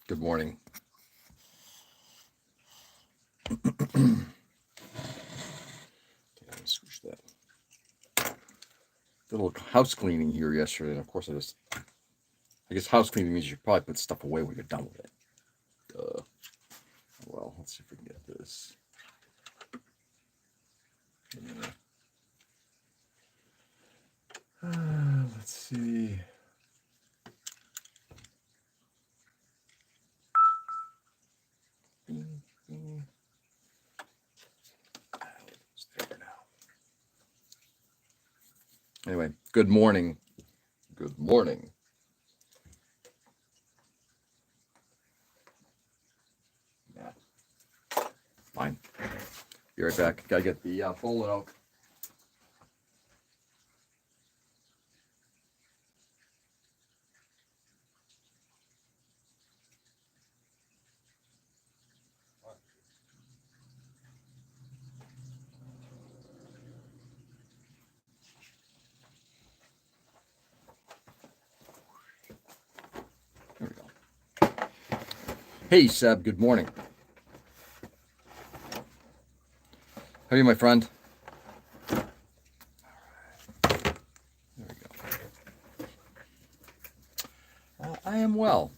Good morning. Switch that. Did a little house cleaning here yesterday, and of course I guess house cleaning means you should probably put stuff away when you're done with it. Well, let's see if we can get this. Let's see. Anyway, good morning. Good morning. Yeah. Fine. Be right back. Gotta get the Bolinoak. There we go. Hey, Seb. Good morning. How are you, my friend? There we go. I am well.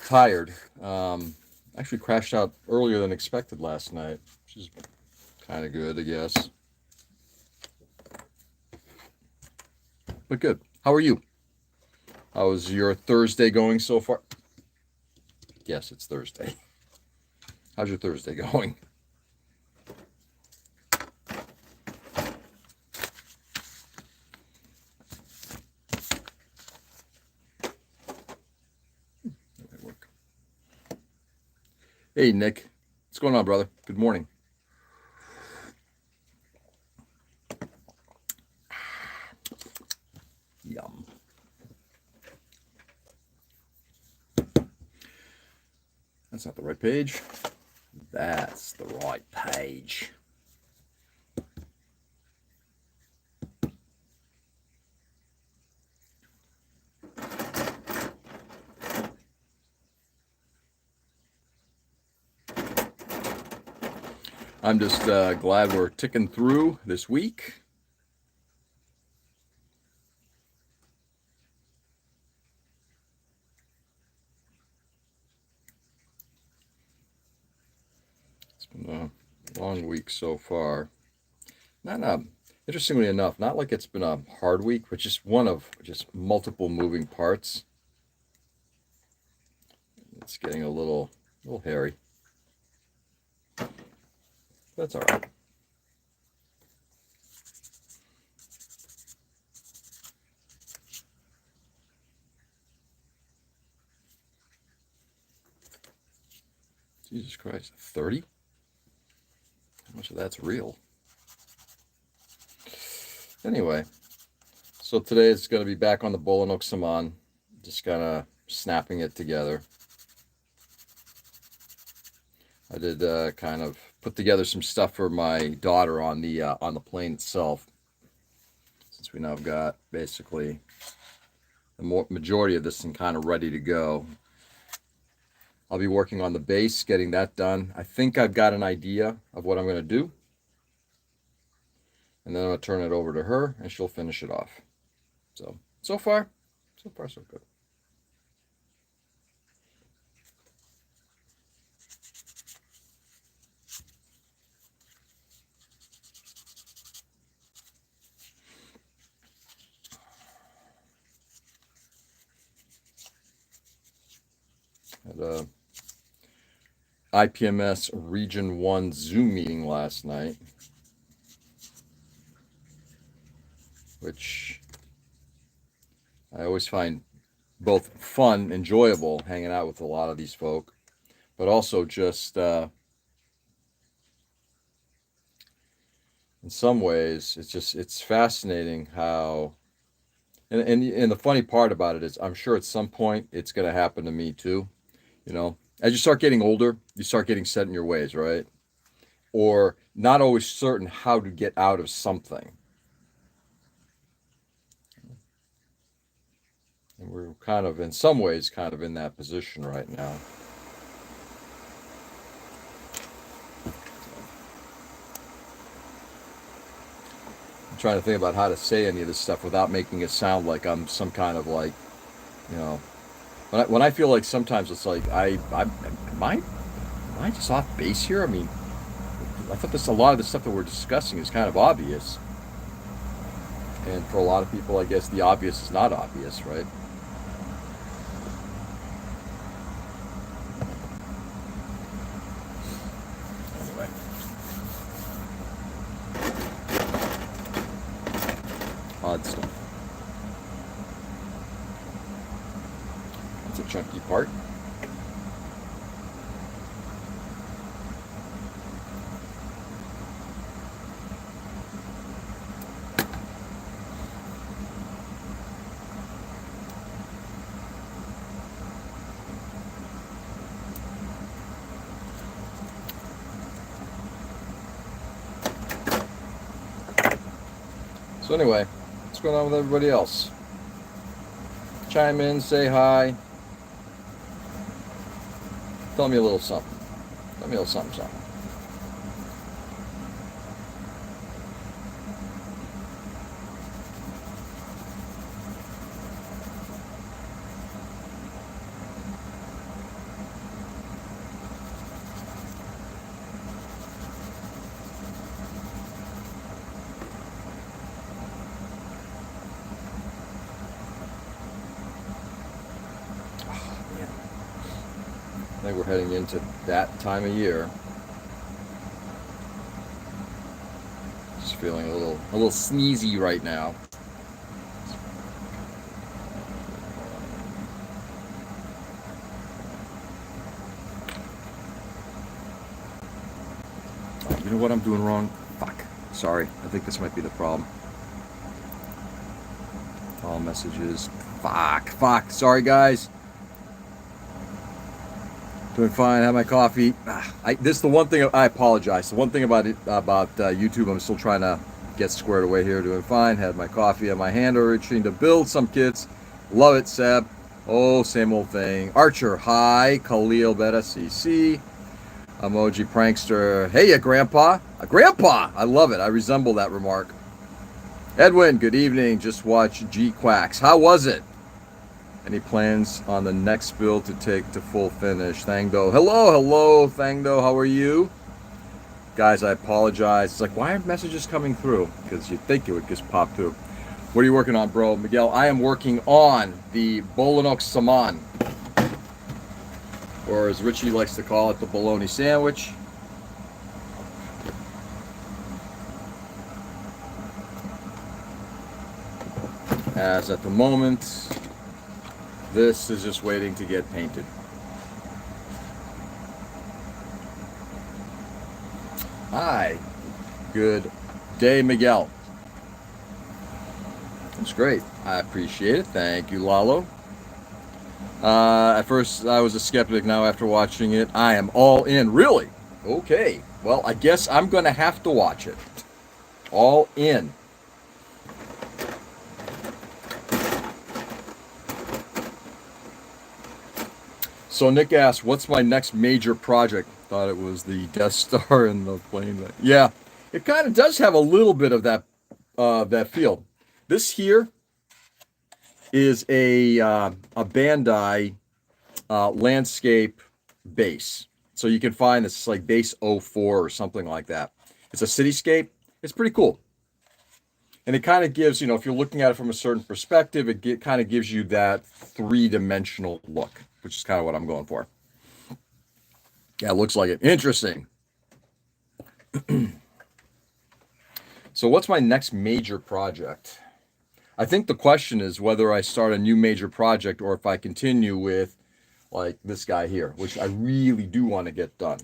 Tired. Actually crashed out earlier than expected last night, which is kind of good, I guess. But good. How are you? How's your Thursday going so far? Yes, it's Thursday. How's your Thursday going? Hey, Nick. What's going on, brother? Good morning. Yum. That's not the right page. That's the right page. I'm just glad we're ticking through this week. It's been a long week so far. Interestingly enough, not like it's been a hard week, but just one of just multiple moving parts. It's getting a little hairy. That's all right. Jesus Christ, 30? How much of that's real? Anyway, so today it's going to be back on the Bolinoak-Sammahn, just kind of snapping it together. I did kind of put together some stuff for my daughter on the plane itself, since we now have got basically the majority of this thing kind of ready to go. I'll be working on the base, getting that done. I think I've got an idea of what I'm going to do. And then I'm going to turn it over to her, and she'll finish it off. So far, so good. Had a IPMS Region 1 Zoom meeting last night, which I always find both fun, enjoyable, hanging out with a lot of these folk, but also just in some ways it's fascinating how and the funny part about it is I'm sure at some point it's going to happen to me too. As you start getting older, you start getting set in your ways, right? Or not always certain how to get out of something. And we're kind of, in some ways, kind of in that position right now. I'm trying to think about how to say any of this stuff without making it sound like I'm some kind of like, you know, when I feel like sometimes it's like am I just off base here? I mean, I thought a lot of the stuff that we're discussing is kind of obvious, and for a lot of people, I guess the obvious is not obvious, right? Anyway, odd stuff. That's a chunky part. So anyway, what's going on with everybody else? Chime in, say hi. Tell me a little something. Tell me a little something, something. I think we're heading into that time of year. Just feeling a little sneezy right now. Oh, you know what I'm doing wrong? Fuck. Sorry. I think this might be the problem. All messages. Fuck. Sorry, guys. Doing fine. Have my coffee. This is the one thing. I apologize. The one thing about YouTube, I'm still trying to get squared away here. Doing fine. Had my coffee in my hand, urging to build some kits. Love it, Seb. Oh, same old thing. Archer, hi. Khalil Beta CC. Emoji prankster. Hey, ya, Grandpa. Grandpa. I love it. I resemble that remark. Edwin, good evening. Just watch G Quacks. How was it? Any plans on the next build to take to full finish? Thangdo. Hello, Thangdo. How are you? Guys, I apologize. It's like, why aren't messages coming through? Because you'd think it would just pop through. What are you working on, bro? Miguel, I am working on the Bolinoak-Sammahn, or as Richie likes to call it, the bologna sandwich. As at the moment, this is just waiting to get painted. Hi. Good day, Miguel. That's great. I appreciate it. Thank you, Lalo. At first, I was a skeptic. Now, after watching it, I am all in. Really? Okay. Well, I guess I'm going to have to watch it. All in. So Nick asked, what's my next major project? Thought it was the Death Star and the plane. Yeah, it kind of does have a little bit of that feel. This here is a Bandai landscape base. So you can find this like base 04 or something like that. It's a cityscape. It's pretty cool. And it kind of gives, you know, if you're looking at it from a certain perspective, it kind of gives you that three-dimensional look, which is kind of what I'm going for. Yeah, it looks like it. Interesting. So what's my next major project? I think the question is whether I start a new major project or if I continue with like this guy here, which I really do want to get done.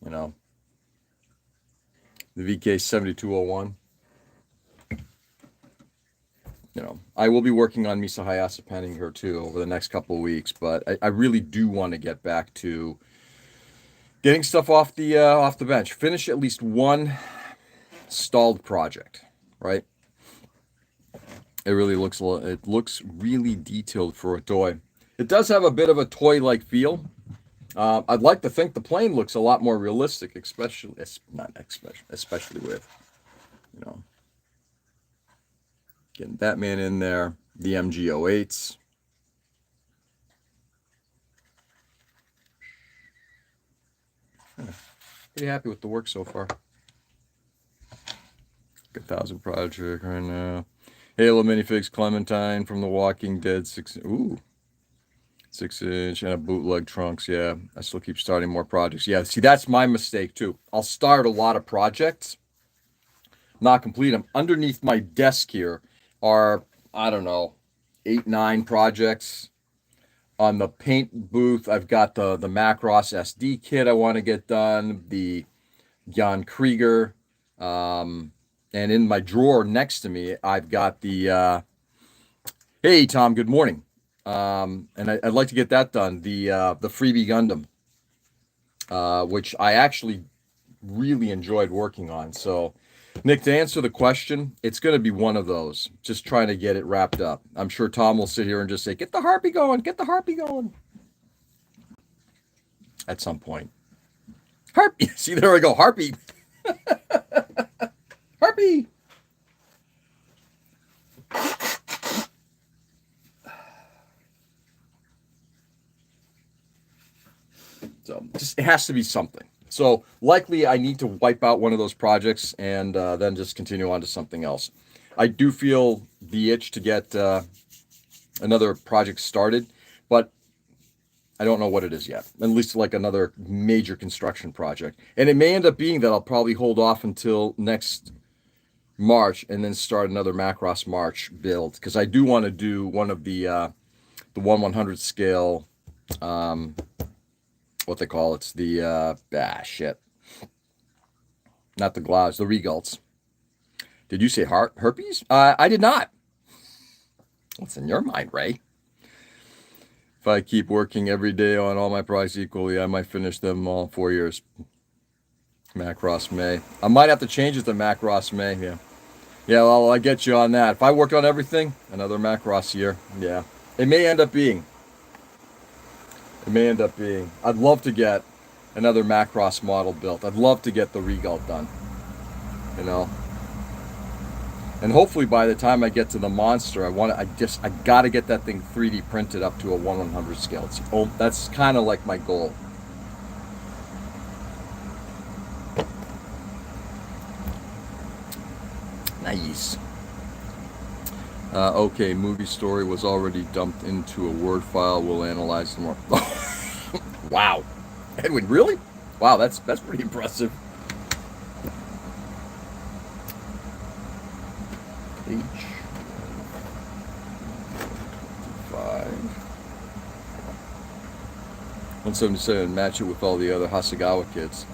You know, the VK7201. You know, I will be working on Misa Hayase penning her too over the next couple of weeks, but I really do want to get back to getting stuff off the bench. Finish at least one stalled project, right? It really looks it looks really detailed for a toy. It does have a bit of a toy-like feel. I'd like to think the plane looks a lot more realistic, especially not especially with, you know, getting Batman in there, the MG08s. Pretty happy with the work so far. 1,000 project right now. Halo minifigs, Clementine from The Walking Dead, 6-inch and a bootleg trunks. Yeah, I still keep starting more projects. Yeah, see, that's my mistake too. I'll start a lot of projects, not complete them. Underneath my desk here are, I don't know, 8, 9 projects. On the paint booth, I've got the Macross SD kit I want to get done, the Jan Krieger, and in my drawer next to me, I've got the, hey, Tom, good morning. And I'd like to get that done, the freebie Gundam, which I actually really enjoyed working on. So, Nick, to answer the question, it's going to be one of those, just trying to get it wrapped up. I'm sure Tom will sit here and just say, get the Harpy going, get the Harpy going. At some point. Harpy, see, there we go, Harpy. Harpy. So just it has to be something. So likely I need to wipe out one of those projects and then just continue on to something else. I do feel the itch to get another project started, but I don't know what it is yet. At least like another major construction project. And it may end up being that I'll probably hold off until next March and then start another Macross March build, because I do want to do one of the 1/100 scale, what they call it's the shit, not the Glaus, the Regals. Did you say herpes? I did not. What's in your mind, Ray? If I keep working every day on all my projects equally, I might finish them all 4 years. Macross May. I might have to change it to Macross May. Yeah. Yeah, well, I get you on that. If I work on everything, another Macross year. Yeah. It may end up being. I'd love to get another Macross model built. I'd love to get the Regal done. You know. And hopefully by the time I get to the monster, I gotta get that thing 3D printed up to a 1/100 scale. That's kind of like my goal. Nice. Okay, movie story was already dumped into a Word file. We'll analyze more. Wow, Edwin, really? Wow, that's pretty impressive. H 5 177. Match it with all the other Hasegawa kids.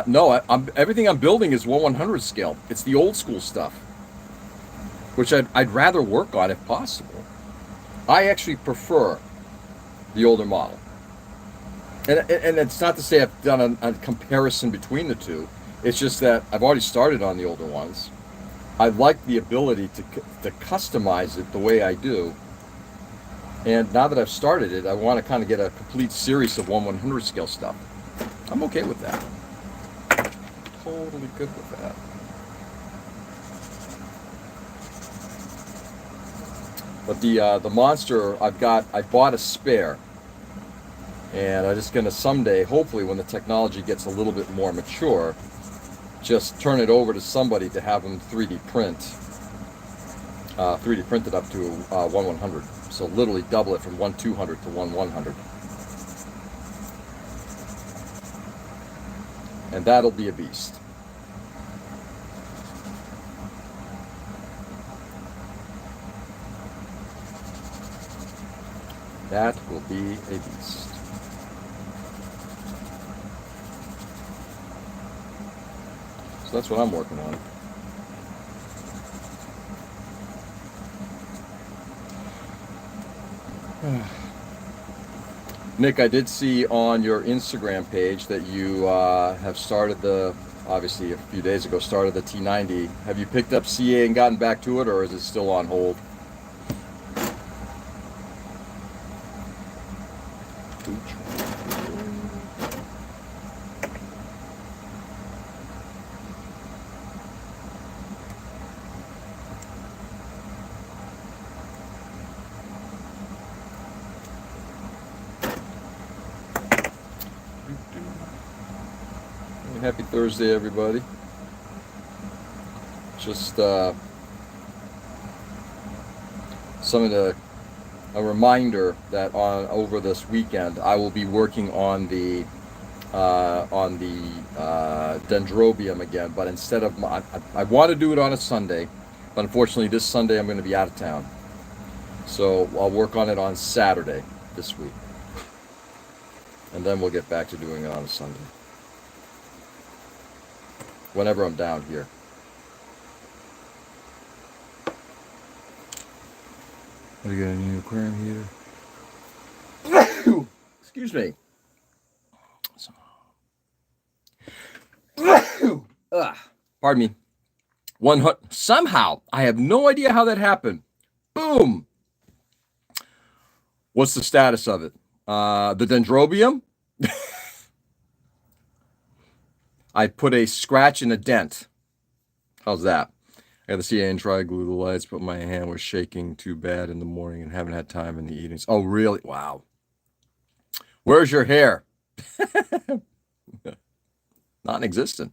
No, everything I'm building is 1/100 scale. It's the old school stuff, which I'd rather work on if possible. I actually prefer the older model. And it's not to say I've done a comparison between the two. It's just that I've already started on the older ones. I like the ability to customize it the way I do. And now that I've started it, I want to kind of get a complete series of 1/100 scale stuff. I'm okay with that. Totally good with that. But the monster I bought a spare, and I'm just gonna someday, hopefully when the technology gets a little bit more mature, just turn it over to somebody to have them 3D printed up to 1/100. So literally double it from 1/200 to 1/100. And that'll be a beast. That will be a beast. So that's what I'm working on. Nick, I did see on your Instagram page that you have started the obviously a few days ago, started the T90. Have you picked up CA and gotten back to it, or is it still on hold? Happy Thursday, everybody. Just a reminder that over this weekend I will be working on the dendrobium again, but instead of I want to do it on a Sunday, but unfortunately this Sunday I'm going to be out of town, so I'll work on it on Saturday this week, and then we'll get back to doing it on a Sunday whenever I'm down here. What do you got, a new aquarium heater? Excuse me. Pardon me. Somehow, I have no idea how that happened. Boom. What's the status of it? The dendrobium? I put a scratch and a dent. How's that? I got the CA and try glue the lights, but my hand was shaking too bad in the morning and haven't had time in the evenings. Oh, really? Wow. Where's your hair? Non-existent.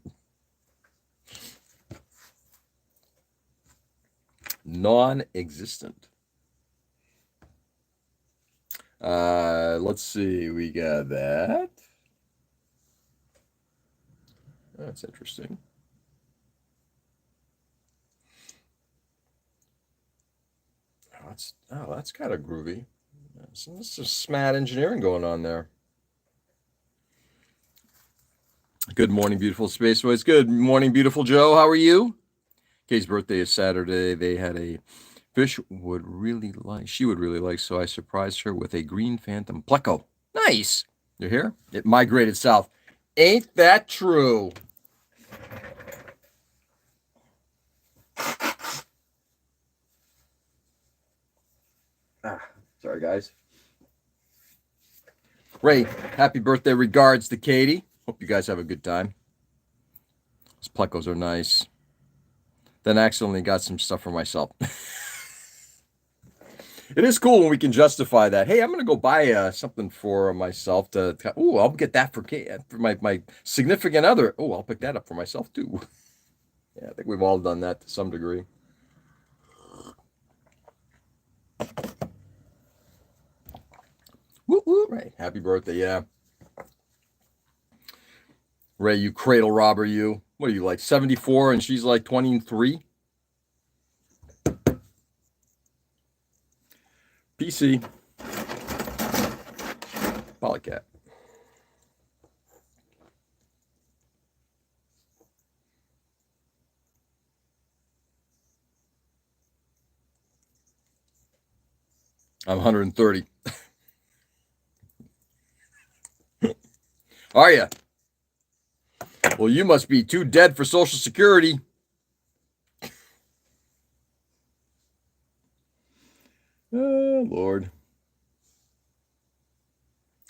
Non-existent. Let's see. We got that. That's interesting. That's kind of groovy. So this is smart engineering going on there. Good morning, beautiful Space Boys. Good morning, beautiful Joe. How are you? Kay's birthday is Saturday. They had a fish she would really like, so I surprised her with a green phantom pleco. Nice. You're here? It migrated south. Ain't that true? Sorry, guys. Ray, happy birthday regards to Katie. Hope you guys have a good time. Those plecos are nice. Then I accidentally got some stuff for myself. It is cool when we can justify that. Hey, I'm going to go buy something for myself to. Oh, I'll get that for my significant other. Oh, I'll pick that up for myself too. Yeah, I think we've all done that to some degree. Woo woo! Ray, happy birthday! Yeah, Ray, you cradle robber, you. What are you, like 74 and she's like 23? PC. Polycat. I'm 130. Are you? Well, you must be too dead for Social Security. Oh, Lord.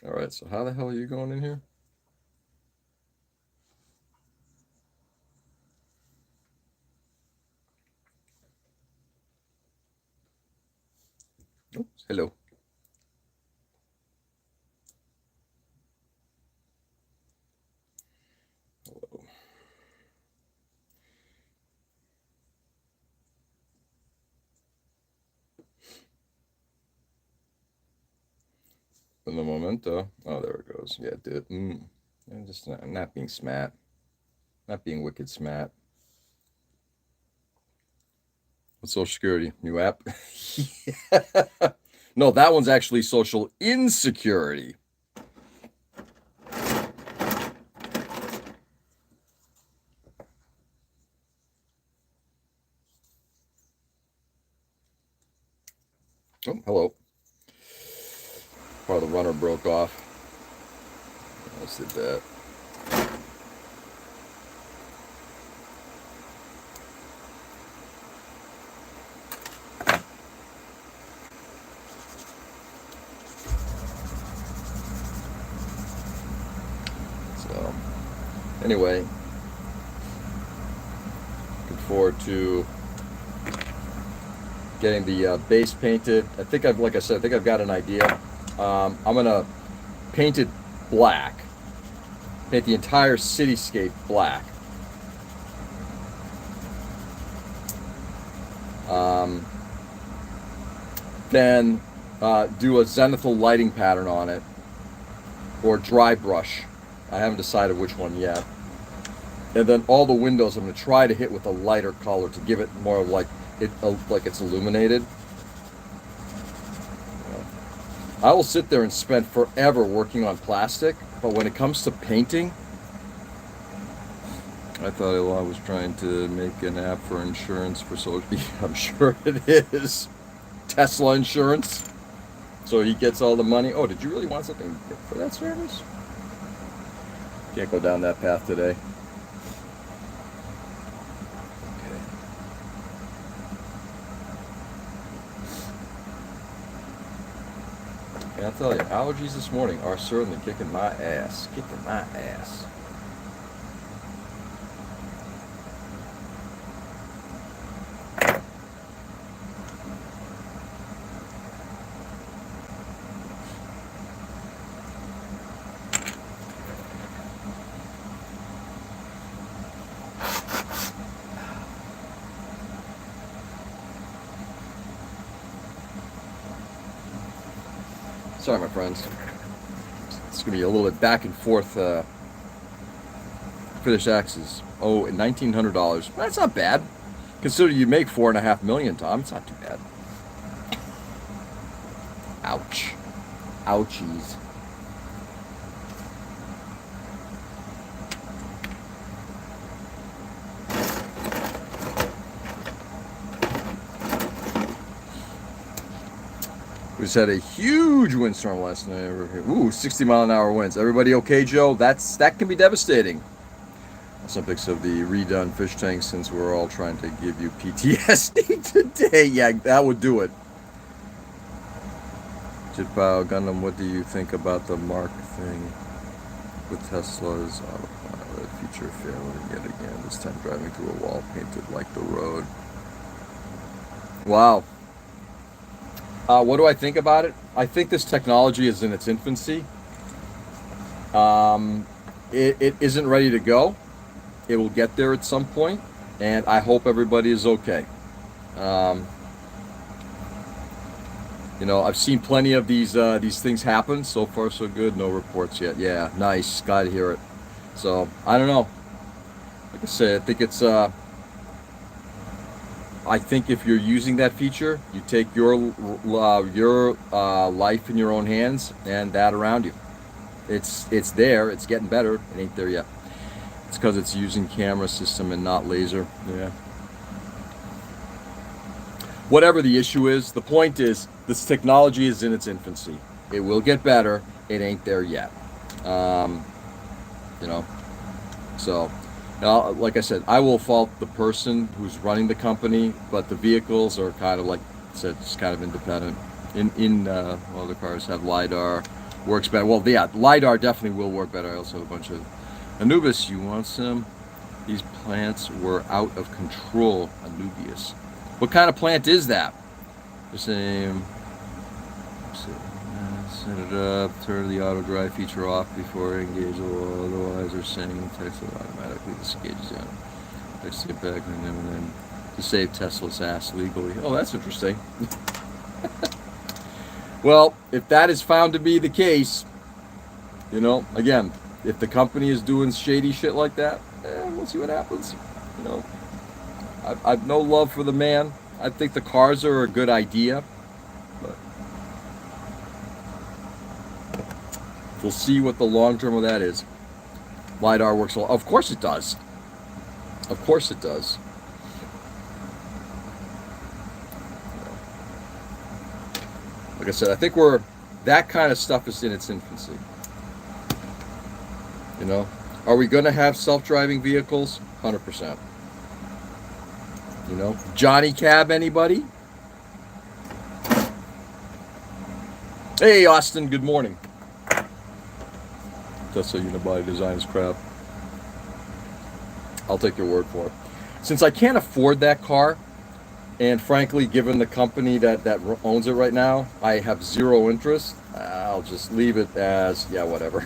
All right, so how the hell are you going in here? Oops, hello. Hello. In the momento. Oh, there it goes. Yeah, it did. I'm just not being smart. Not being wicked smart. What's Social Security? New app? Yeah. No, that one's actually Social Insecurity. Oh, hello. Part of the runner broke off. Let's did that. Anyway, looking forward to getting the base painted. I think like I said, I think I've got an idea. I'm gonna paint it black. Paint the entire cityscape black. Then do a zenithal lighting pattern on it, or dry brush. I haven't decided which one yet. And then all the windows I'm going to try to hit with a lighter color to give it more like it's illuminated. I will sit there and spend forever working on plastic, but when it comes to painting, I thought Elon was trying to make an app for insurance for social. I'm sure it is. Tesla insurance. So he gets all the money. Oh, did you really want something for that service? Can't go down that path today. Okay. And I'll tell you, allergies this morning are certainly kicking my ass. Kicking my ass. Sorry, my friends. It's going to be a little bit back and forth. Finished axes. Oh, $1,900. That's not bad. Consider you make $4.5 million, Tom. It's not too bad. Ouch. Ouchies. We just had a huge windstorm last night over here. Ooh, 60-mile-an-hour winds. Everybody okay, Joe? That can be devastating. Some pics of the redone fish tank since we're all trying to give you PTSD today. Yeah, that would do it. Jitbao Gundam, what do you think about the Mark thing with Tesla's autopilot feature failing yet again? This time driving through a wall painted like the road. Wow. What do I think about it? I think this technology is in its infancy. It isn't ready to go. It will get there at some point, and I hope everybody is okay. You know, I've seen plenty of these things happen. So far, so good. No reports yet. Yeah, nice. Glad to hear it. So I don't know. Like I said, I think it's. I think if you're using that feature, you take your life in your own hands and that around you. It's there. It's getting better. It ain't there yet. It's because it's using camera system and not laser. Yeah. Whatever the issue is, the point is this technology is in its infancy. It will get better. It ain't there yet. You know. So. Like I said, I will fault the person who's running the company, but the vehicles are kind of like I said, just kind of independent. Well, the cars have LiDAR, works better. Well, yeah, LiDAR definitely will work better. I also have a bunch of Anubis. You want some? These plants were out of control. Anubius. What kind of plant is that? The same. Set it up, turn the auto drive feature off before engage the wall, otherwise they're sending text that automatically disengages in. Text get back and then to save Tesla's ass legally. Oh, that's interesting. Well, if that is found to be the case, you know, again, if the company is doing shady shit like that, we'll see what happens. You know, I've no love for the man. I think the cars are a good idea. We'll see what the long term of that is. LiDAR works well. Of course it does. Of course it does. Like I said, I think that kind of stuff is in its infancy. You know, are we going to have self-driving vehicles? 100%. You know, Johnny Cab, anybody? Hey, Austin, good morning. Tesla Unibody design is crap. I'll take your word for it. Since I can't afford that car, and frankly, given the company that owns it right now, I have zero interest. I'll just leave it as, yeah, whatever.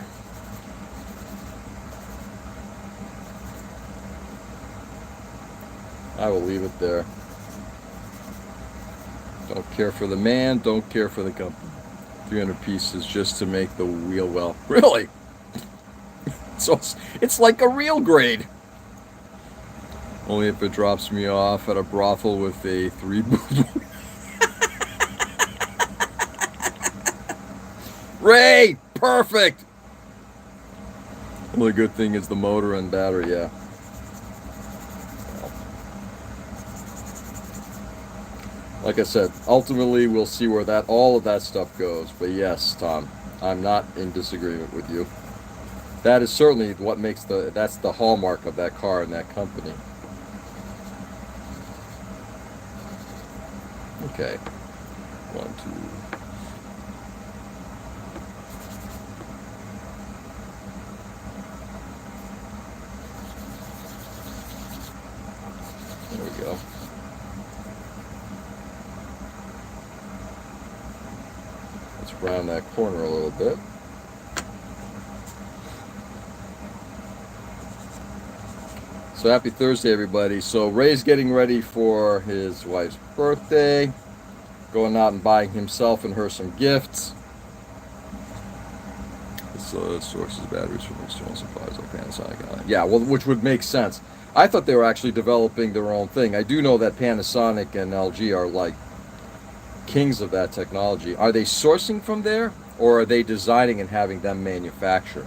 I will leave it there. Don't care for the man, don't care for the company. 300 pieces just to make the wheel well. Really? So it's like a real grade. Only if it drops me off at a brothel with a 3-boob. Ray! Perfect! Only good thing is the motor and battery, yeah. Like I said, ultimately we'll see where all of that stuff goes. But yes, Tom, I'm not in disagreement with you. That is certainly what makes that's the hallmark of that car and that company. Okay. 1, 2. There we go. Let's round that corner a little bit. So happy Thursday, everybody. So Ray's getting ready for his wife's birthday, going out and buying himself and her some gifts. This sources batteries from external suppliers like Panasonic. Yeah, well, which would make sense. I thought they were actually developing their own thing. I do know that Panasonic and LG are like kings of that technology. Are they sourcing from there, or are they designing and having them manufacture?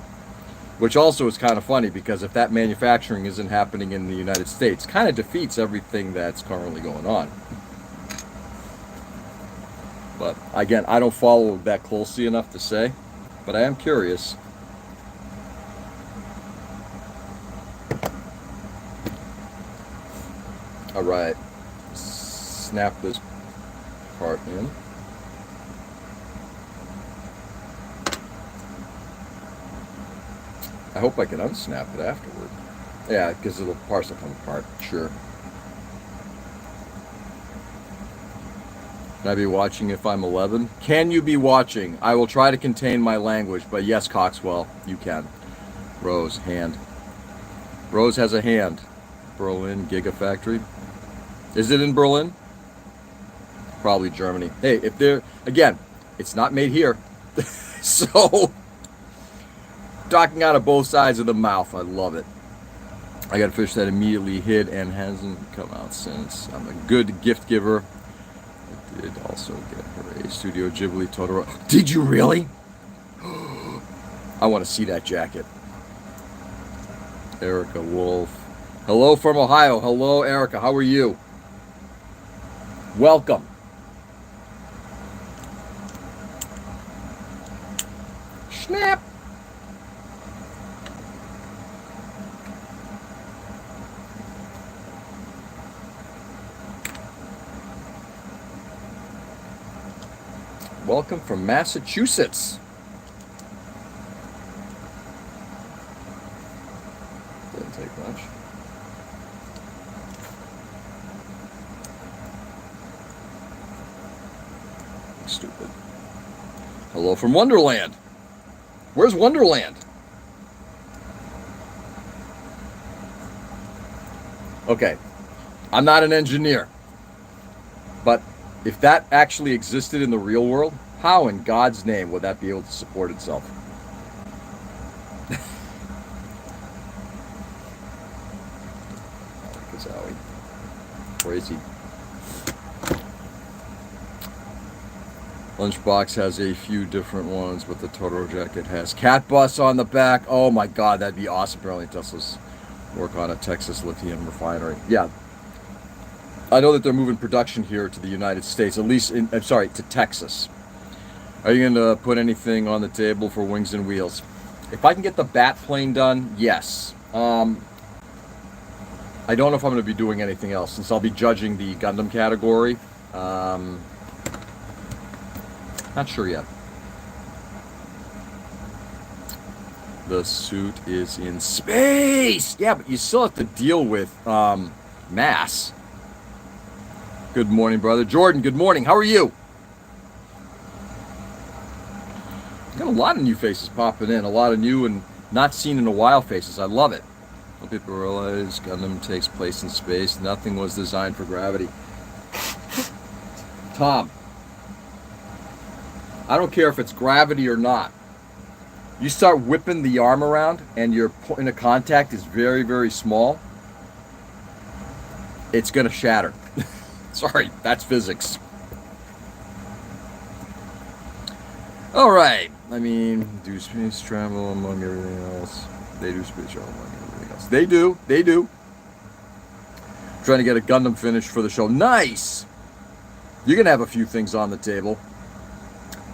Which also is kind of funny, because if that manufacturing isn't happening in the United States, kind of defeats everything that's currently going on. But again, I don't follow that closely enough to say, but I am curious. All right, snap this part in. I hope I can unsnap it afterward. Yeah, because the parts will come apart, sure. Can I be watching if I'm 11? Can you be watching? I will try to contain my language, but yes, Coxwell, you can. Rose, hand. Rose has a hand. Berlin Gigafactory. Is it in Berlin? Probably Germany. Hey, if they're, again, it's not made here. So, talking out of both sides of the mouth. I love it. I got a fish that immediately hit and hasn't come out since. I'm a good gift giver. I did also get her a Studio Ghibli Totoro. Did you really? I want to see that jacket. Erica Wolf. Hello from Ohio. Hello, Erica. How are you? Welcome. Snap. Welcome from Massachusetts. Didn't take much. Stupid. Hello from Wonderland. Where's Wonderland? Okay, I'm not an engineer, but if that actually existed in the real world, how in God's name would that be able to support itself? Crazy. Lunchbox has a few different ones, but the Totoro jacket has cat bus on the back. Oh my God, that'd be awesome. Apparently Tesla's work on a Texas lithium refinery. Yeah. I know that they're moving production here to the United States, at least to Texas. Are you going to put anything on the table for Wings and Wheels? If I can get the bat plane done, yes. I don't know if I'm going to be doing anything else, since I'll be judging the Gundam category. Not sure yet. The suit is in space. Yeah, but you still have to deal with mass. Good morning, brother. Jordan, good morning. How are you? Got a lot of new faces popping in. A lot of new and not seen in a while faces. I love it. Some people realize Gundam takes place in space. Nothing was designed for gravity. Tom, I don't care if it's gravity or not. You start whipping the arm around and your point of contact is very, very small, it's going to shatter. Sorry, that's physics. All right. I mean, do space travel among everything else. They do space travel among everything else. They do. They do. Trying to get a Gundam finish for the show. Nice. You're going to have a few things on the table.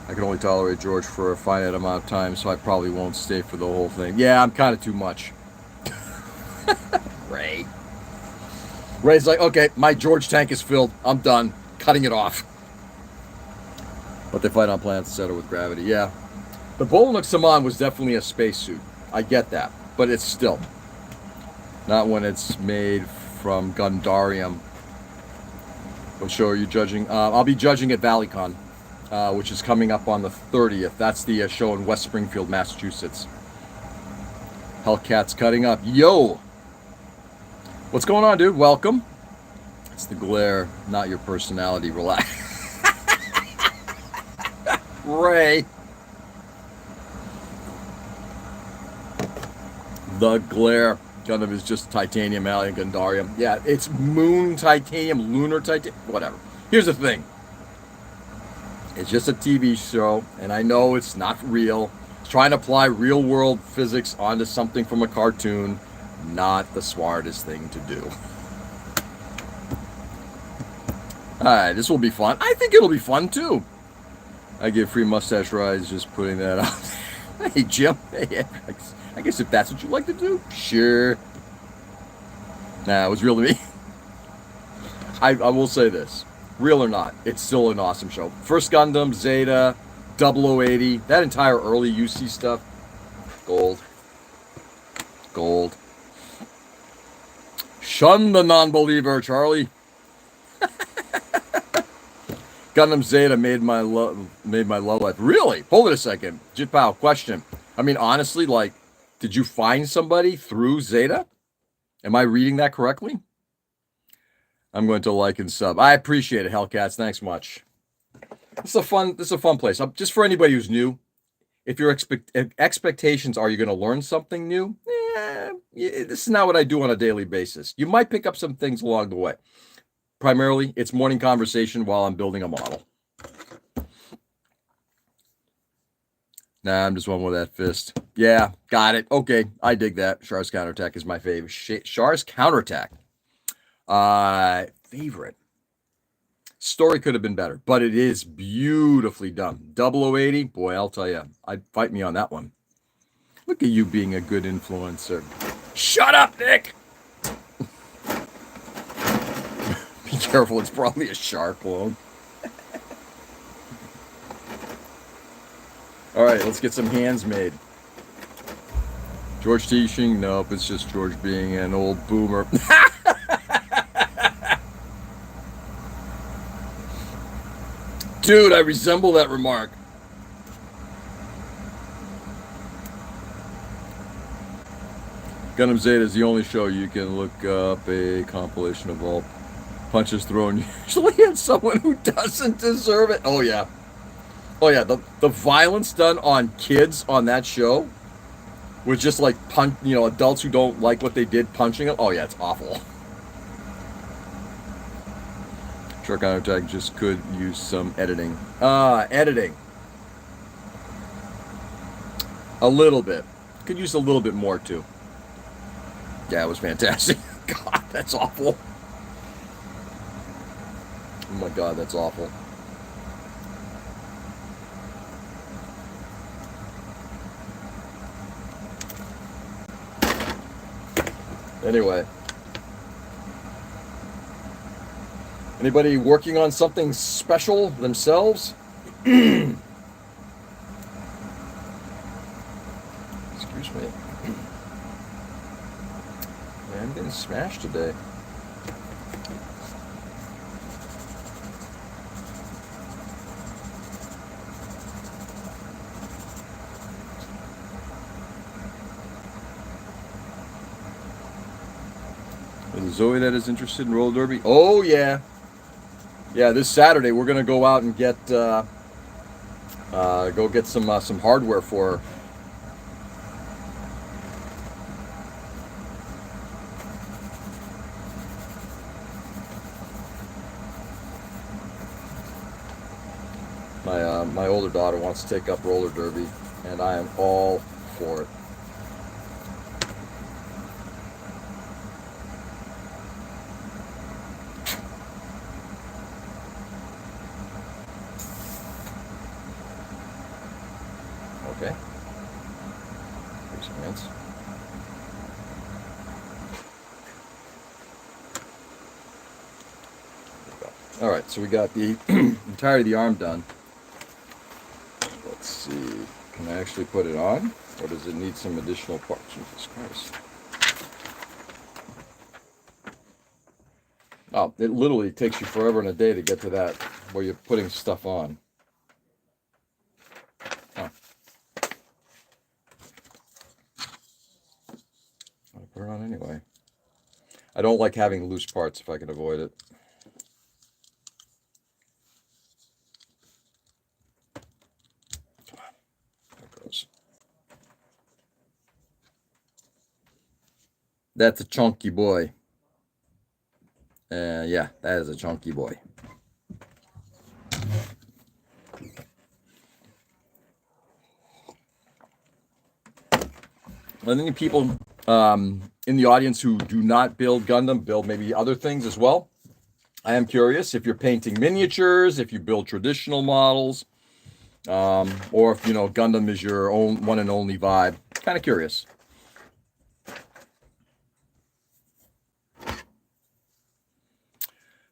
I can only tolerate George for a finite amount of time, so I probably won't stay for the whole thing. Yeah, I'm kind of too much. Ray. Ray's like, okay, my George tank is filled. I'm done. Cutting it off. But they fight on planets that are with gravity. Yeah. The Bolinoak-Sammahn was definitely a spacesuit. I get that. But it's still. Not when it's made from Gundarium. What show are you judging? I'll be judging at ValleyCon, which is coming up on the 30th. That's the show in West Springfield, Massachusetts. Hellcat's cutting up. Yo! What's going on, dude? Welcome. It's the glare, not your personality. Relax. Ray. The glare. Gundam is just titanium, alien, Gundarium. Yeah, it's moon titanium, lunar titanium, whatever. Here's the thing. It's just a TV show, and I know it's not real. It's trying to apply real-world physics onto something from a cartoon. Not the smartest thing to do. Alright, this will be fun. I think it'll be fun, too. I give free mustache rides just putting that out. Hey, Jim. Hey, I guess if that's what you like to do, sure. Nah, it was real to me. I will say this. Real or not, it's still an awesome show. First Gundam, Zeta, 0080, that entire early UC stuff. Gold. Gold. Shun the non-believer, Charlie. Gundam Zeta made my love life. Really? Hold it a second. Jitpow, question. I mean, honestly, like, did you find somebody through Zeta? Am I reading that correctly? I'm going to like and sub. I appreciate it, Hellcats. Thanks much. This is a fun place. Just for anybody who's new, if your expectations are you're going to learn something new, this is not what I do on a daily basis. You might pick up some things along the way. Primarily, it's morning conversation while I'm building a model. Nah, I'm just one with that fist. Yeah, got it. Okay, I dig that. Char's Counterattack is my favorite. Char's Counterattack. Favorite. Story could have been better, but it is beautifully done. 0080, boy, I'll tell you, I'd fight me on that one. Look at you being a good influencer. Shut up, Nick! Be careful, it's probably a Char clone. All right, let's get some hands made. George teaching? Nope, it's just George being an old boomer. Dude, I resemble that remark. Gundam Zeta is the only show you can look up a compilation of all punches thrown usually at someone who doesn't deserve it. Oh, yeah. Oh, yeah, the violence done on kids on that show was just like, adults who don't like what they did punching them. Oh, yeah, it's awful. Sure, Counterattack just could use some editing. Editing. A little bit. Could use a little bit more, too. Yeah, it was fantastic. God, that's awful. Oh, my God, that's awful. Anyway. Anybody working on something special themselves? Excuse me. Yeah, I'm getting smashed today. Is Zoe that is interested in roller derby? Oh yeah, yeah. This Saturday we're gonna go out and get go get some hardware for her. My older daughter wants to take up roller derby, and I am all for it. Okay. Take some hints. All right, so we got the entirety of the arm done. Let's see. Can I actually put it on, or does it need some additional parts? Jesus Christ. Oh, it literally takes you forever and a day to get to that where you're putting stuff on. Huh. I'll put it on anyway. I don't like having loose parts if I can avoid it. Come on. There it goes. That's a chunky boy. Yeah, that is a chunky boy. Are there any people in the audience who do not build Gundam, build maybe other things as well? I am curious if you're painting miniatures, if you build traditional models, or if, you know, Gundam is your own one and only vibe. Kind of curious.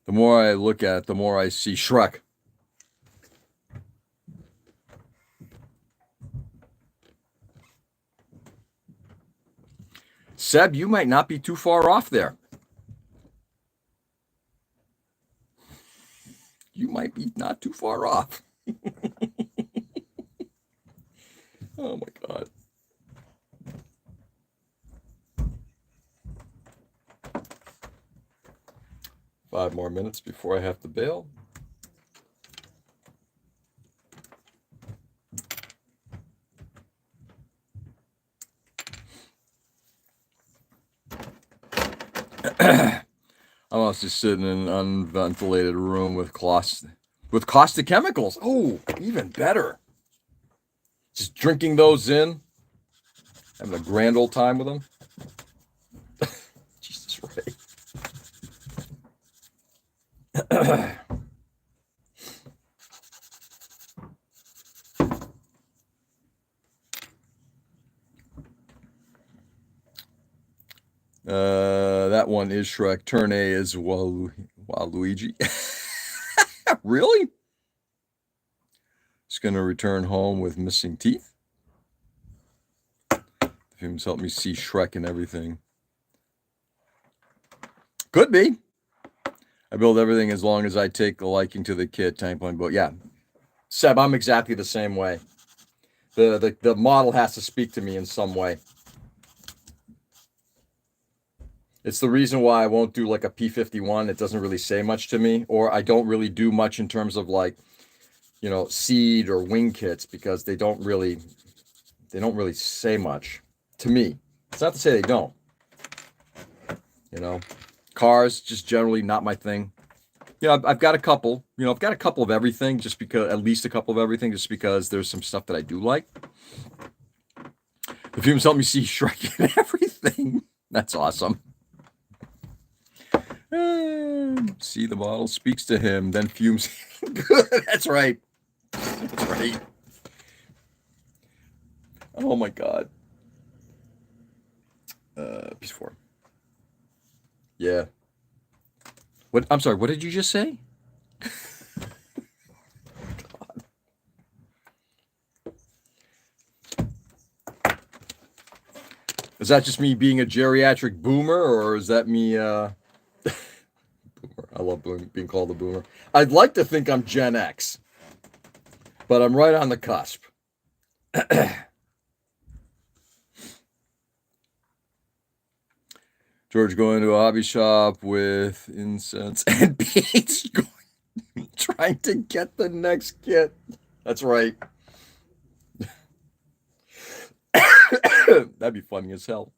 The more I look at it, the more I see Shrek. Seb, you might not be too far off there. You might be not too far off. Oh my God. Five more minutes before I have to bail. I'm also sitting in an unventilated room with caustic chemicals. Oh, even better. Just drinking those in, having a grand old time with them. Jesus, Ray. That one is Shrek. Turn A is Waluigi. Really? He's gonna return home with missing teeth. The films help me see Shrek and everything. Could be. I build everything as long as I take a liking to the kid. Tank point, but yeah, Seb, I'm exactly the same way. The model has to speak to me in some way. It's the reason why I won't do like a P-51. It doesn't really say much to me, or I don't really do much in terms of like, you know, seed or wing kits, because they don't really say much to me. It's not to say they don't. You know, cars just generally not my thing. You know, I've got a couple. You know, I've got a couple of everything, just because, at least a couple of everything, just because there's some stuff that I do like. The films help me see Shrek and everything. That's awesome. See the model speaks to him, then fumes. Good. That's right. That's right. Oh my God. Piece 4. Yeah. What? I'm sorry. What did you just say? God. Is that just me being a geriatric boomer, or is that me? Boomer. I love being called a boomer. I'd like to think I'm Gen X, but I'm right on the cusp. George going to a hobby shop with incense and beads, trying to get the next kit. That's right. That'd be funny as hell.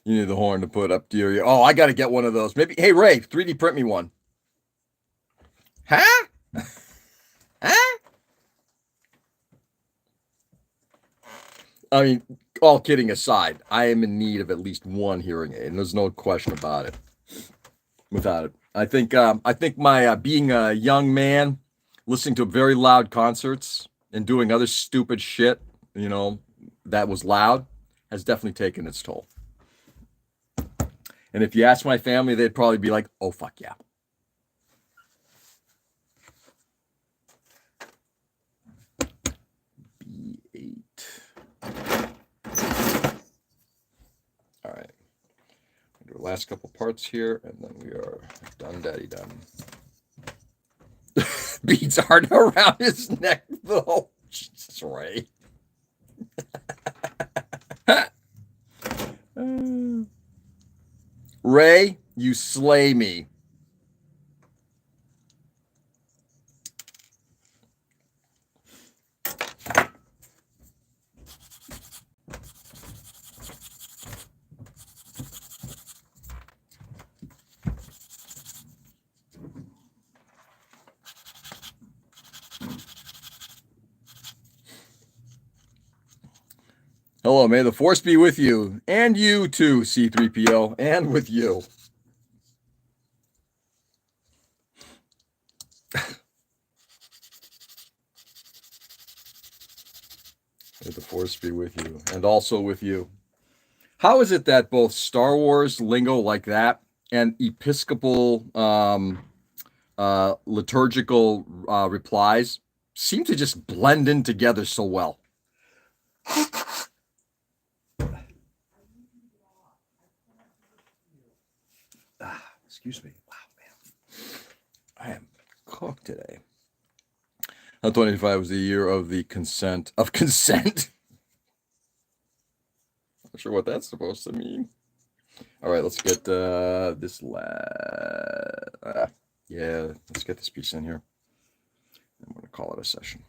You need the horn to put up to your ear. Oh, I got to get one of those. Maybe. Hey, Ray, 3D print me one. Huh? Huh? I mean, all kidding aside, I am in need of at least one hearing aid, and there's no question about it. Without it, I think my being a young man, listening to very loud concerts and doing other stupid shit, that was loud, has definitely taken its toll. And if you ask my family, they'd probably be like, "Oh fuck yeah." All right, do the last couple parts here, and then we are done, daddy done. Beads aren't around his neck, though. Jesus, Ray. Ray, you slay me. Hello, may the force be with you, and you too, C-3PO, and with you. May the force be with you, and also with you. How is it that both Star Wars lingo like that and Episcopal liturgical replies seem to just blend in together so well? Excuse me. Wow, man. I am cooked today. 2025 was the year of the consent. Of consent? Not sure what that's supposed to mean. All right, let's get this yeah, let's get this piece in here. I'm going to call it a session.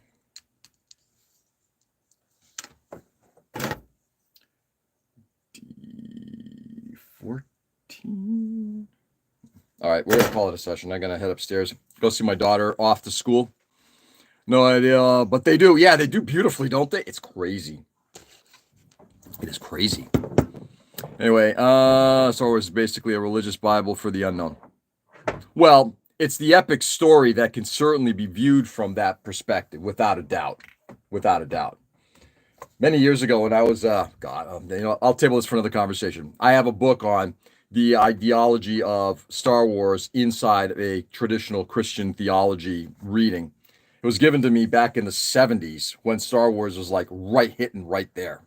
D14. All right, we're going to call it a session. I'm going to head upstairs, go see my daughter off to school. No idea, but they do. Yeah, they do beautifully, don't they? It's crazy. It is crazy. Anyway, Star Wars is basically a religious Bible for the unknown. Well, it's the epic story that can certainly be viewed from that perspective, without a doubt. Without a doubt. Many years ago when I was, I'll table this for another conversation. I have a book on the ideology of Star Wars inside a traditional Christian theology reading. It was given to me back in the 70s when Star Wars was like hitting right there.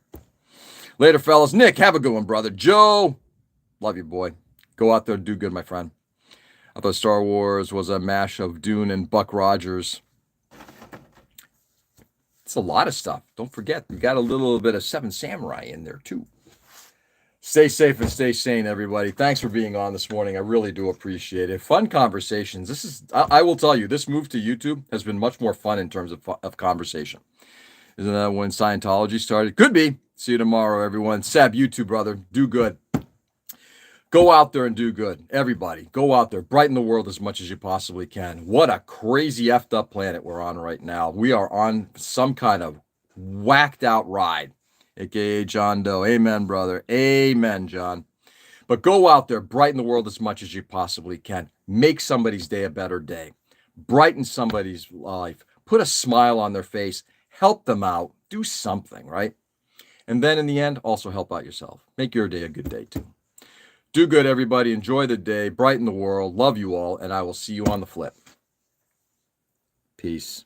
Later, fellas. Nick, have a good one, brother. Joe, love you, boy. Go out there and do good, my friend. I thought Star Wars was a mash of Dune and Buck Rogers. It's a lot of stuff. Don't forget, you got a little bit of Seven Samurai in there, too. Stay safe and stay sane, everybody. Thanks for being on this morning. I really do appreciate it. Fun conversations. I will tell you, this move to YouTube has been much more fun in terms of conversation. Isn't that when Scientology started? Could be. See you tomorrow, everyone. Seb, you too, brother. Do good. Go out there and do good. Everybody, go out there. Brighten the world as much as you possibly can. What a crazy effed up planet we're on right now. We are on some kind of whacked out ride. AKA John Doe. Amen, brother. Amen, John. But go out there, brighten the world as much as you possibly can. Make somebody's day a better day. Brighten somebody's life. Put a smile on their face. Help them out. Do something, right? And then in the end, also help out yourself. Make your day a good day too. Do good, everybody. Enjoy the day. Brighten the world. Love you all. And I will see you on the flip. Peace.